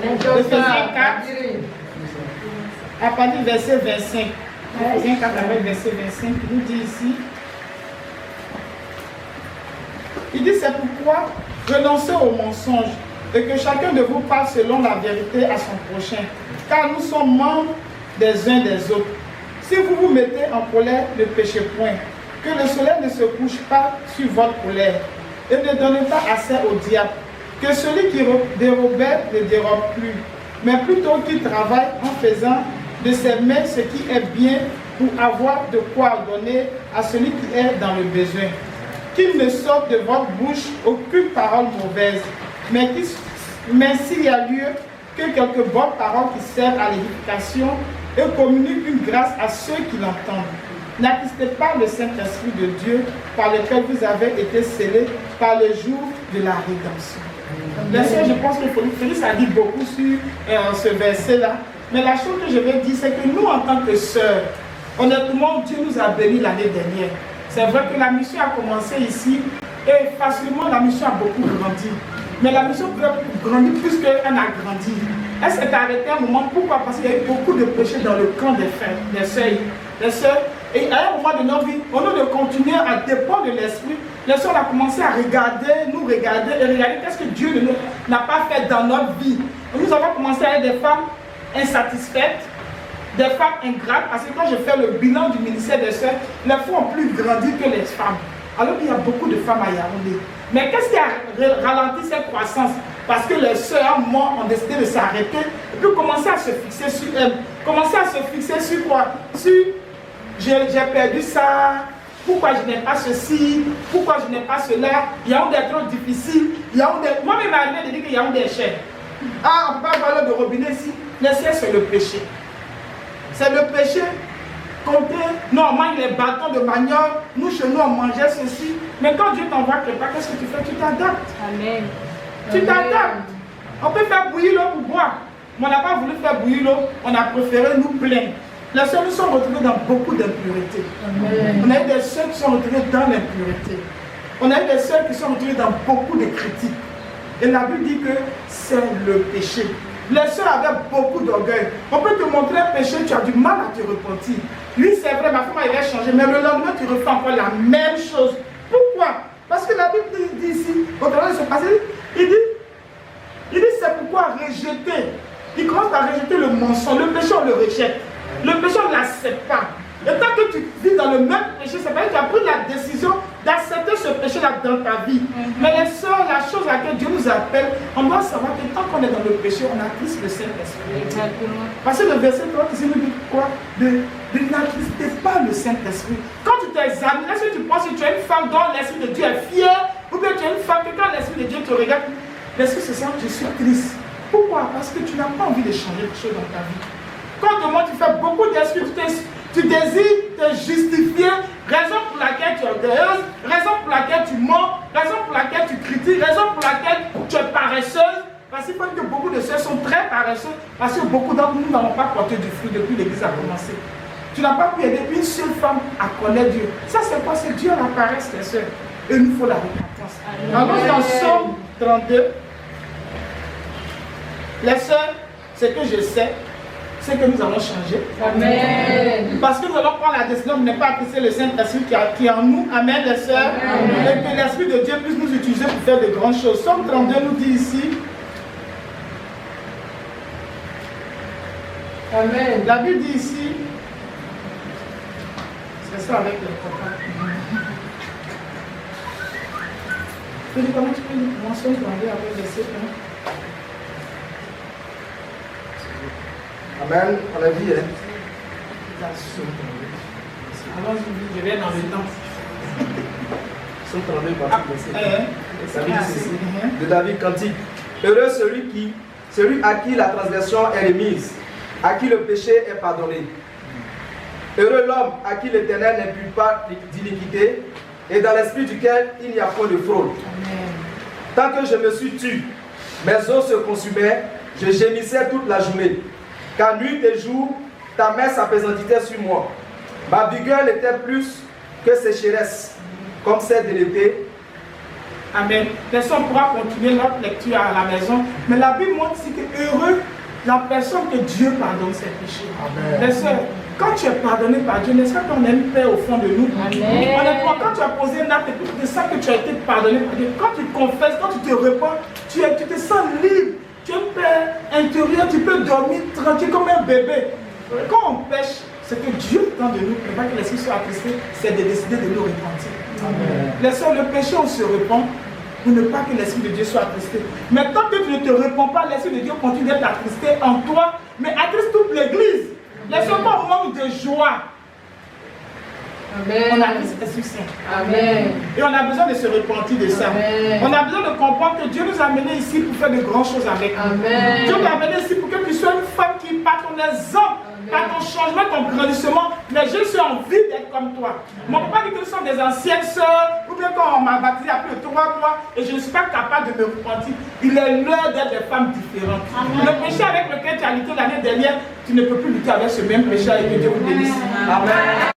Éphésiens 4, à partir du verset 25. Éphésiens 4 avec verset 25, il nous dit ici. Il dit, c'est pourquoi renoncez au mensonge et que chacun de vous parle selon la vérité à son prochain, car nous sommes membres des uns des autres. Si vous vous mettez en colère, ne péchez point, que le soleil ne se couche pas sur votre colère, et ne donnez pas assez au diable, que celui qui dérobait ne dérobe plus, mais plutôt qu'il travaille en faisant de ses mains ce qui est bien pour avoir de quoi donner à celui qui est dans le besoin. Qu'il ne sorte de votre bouche aucune parole mauvaise, mais s'il y a lieu, que quelques bonnes paroles qui servent à l'édification et communiquent une grâce à ceux qui l'entendent. N'attristez pas le Saint-Esprit de Dieu par lequel vous avez été scellés par le jour de la rédemption. Bien sûr, je pense que Félix a dit beaucoup sur ce verset-là, mais la chose que je vais dire, c'est que nous, en tant que sœurs, honnêtement, Dieu nous a bénis l'année dernière. C'est vrai que la mission a commencé ici et facilement la mission a beaucoup grandi. Mais la mission peut grandir plus qu'elle a grandi. Elle s'est arrêtée un moment. Pourquoi? Parce qu'il y a eu beaucoup de péchés dans le camp des sœurs. Et à un moment de notre vie, au lieu de continuer à dépendre de l'esprit, les sœurs ont commencé à nous regarder et regarder qu'est-ce que Dieu n'a pas fait dans notre vie. Et nous avons commencé à être des femmes insatisfaites, des femmes ingrates, parce que quand je fais le bilan du ministère des sœurs, les femmes ont plus grandi que les femmes. Alors qu'il y a beaucoup de femmes à Yaoundé. Mais qu'est-ce qui a ralenti cette croissance? Parce que les sœurs, moi, ont décidé de s'arrêter et puis commencer à se fixer sur elles. Commencer à se fixer sur quoi? Sur j'ai perdu ça, pourquoi je n'ai pas ceci, pourquoi je n'ai pas cela, Yaoundé est trop difficile. Moi-même, je me dis que Yaoundé est cher. Ah, on peut pas parler de robinet ici. Mais c'est le péché. C'est le péché. Compter, nous on mange les bâtons de manioc, nous chez nous on mangeait ceci. Mais quand Dieu t'envoie quelque part, qu'est-ce que tu fais? Tu t'adaptes. Amen. Tu t'adaptes. On peut faire bouillir l'eau pour boire. Mais on n'a pas voulu faire bouillir l'eau, on a préféré nous plaindre. Les sœurs nous sont retrouvés dans beaucoup d'impuretés. On a eu des sœurs qui sont retrouvées dans l'impureté. On a eu des sœurs qui sont retrouvées dans beaucoup de critiques. Et la Bible dit que c'est le péché. Les sœurs avaient beaucoup d'orgueil. On peut te montrer un péché, tu as du mal à te repentir. Lui, c'est vrai, ma femme avait changé, mais le lendemain, tu refais encore la même chose. Pourquoi? Parce que la Bible dit ici, au travers de ce passage, il dit c'est pourquoi rejeter. Il commence à rejeter le mensonge. Le péché, on le rejette. Le péché, on ne l'accepte pas. Et tant que tu vis dans le même péché, c'est parce que tu as pris la décision d'accepter ce péché-là dans ta vie. Mais les sœurs, la chose à laquelle Dieu nous appelle, on doit savoir que tant qu'on est dans le péché, on attriste le Saint-Esprit. Parce que le verset 3 ici nous dit quoi? De n'attrister pas le Saint-Esprit. Quand tu t'examines, est-ce que tu penses que tu es une femme dont l'Esprit de Dieu est fier? Ou bien tu es une femme que quand l'Esprit de Dieu te regarde, l'Esprit se sent que je suis triste. Pourquoi? Parce que tu n'as pas envie de changer quelque chose dans ta vie. Quand demain tu fais beaucoup d'excuses, tu désires te justifier, raison pour laquelle tu es orgueilleuse, raison pour laquelle tu mens, raison pour laquelle tu critiques, raison pour laquelle tu es paresseuse. Parce qu'il faut que beaucoup de sœurs sont très paresseux, parce que beaucoup d'entre nous n'avons pas porté du fruit depuis l'église a commencé. Tu n'as pas pu aider une seule femme à connaître Dieu. Ça c'est quoi? C'est Dieu la paresse, les sœurs. Et il nous faut la repentance. Alors dans Somme 32, les sœurs, ce que je sais, c'est que nous allons changer. Amen. Parce que nous allons prendre la décision de ne pas attrister le Saint-Esprit qui est en nous. Amen, les sœurs. Amen. Et que l'Esprit de Dieu puisse nous utiliser pour faire de grandes choses. Somme 32 nous dit ici. Amen. La Bible dit ici. C'est ça avec le papa. Tu dis comment tu peux nous mentionner avec les verset 1. Amen, on a dit, hein. Alors je vais dans le temps. Somme 32, de David Cantique. Heureux celui à qui la transgression est remise, à qui le péché est pardonné. Heureux l'homme à qui l'Éternel n'impute pas d'iniquité et dans l'esprit duquel il n'y a point de fraude. Amen. Tant que je me suis tué, mes os se consumaient, je gémissais toute la journée. Car nuit et jour, ta main s'appesantit sur moi. Ma vigueur n'était plus que sécheresse, comme celle de l'été. Amen. Les sœurs, on pourra continuer notre lecture à la maison. Mais la Bible montre ici que heureux la personne que Dieu pardonne ses péchés. Amen. Les sœurs, quand tu es pardonné par Dieu, n'est-ce pas qu'on a une paix au fond de nous? Amen. Honnêtement, quand tu as posé un acte et tu sens que tu as été pardonné par Dieu, quand tu confesses, quand tu te repens, tu te sens libre. Tu as une paix intérieure, tu peux dormir tranquille comme un bébé. Quand on pêche, ce que Dieu attend de nous, et pas que l'esprit soit attristé, c'est de décider de nous repentir. Amen. Les sœurs, le péché, on se repent pour ne pas que l'esprit de Dieu soit attristé. Mais tant que tu ne te repens pas, l'esprit de Dieu continue d'être attristé en toi, mais attriste toute l'église. Les sœurs, on manque de joie. Amen. On a pris cet Esprit Saint. Amen. Et on a besoin de se repentir de ça. Amen. On a besoin de comprendre que Dieu nous a amenés ici pour faire de grandes choses avec nous. Amen. Dieu t'a amené ici pour que tu sois une femme qui, par ton exemple, par ton changement, ton grandissement, mais je suis envie d'être comme toi. Mon papa dit que nous sommes des anciennes sœurs, ou bien quand on m'a baptisé après 3 mois et je ne suis pas capable de me repentir. Il est l'heure d'être des femmes différentes. Amen. Le péché avec lequel tu as lutté l'année dernière, tu ne peux plus lutter avec ce même péché et que Dieu vous bénisse. Amen.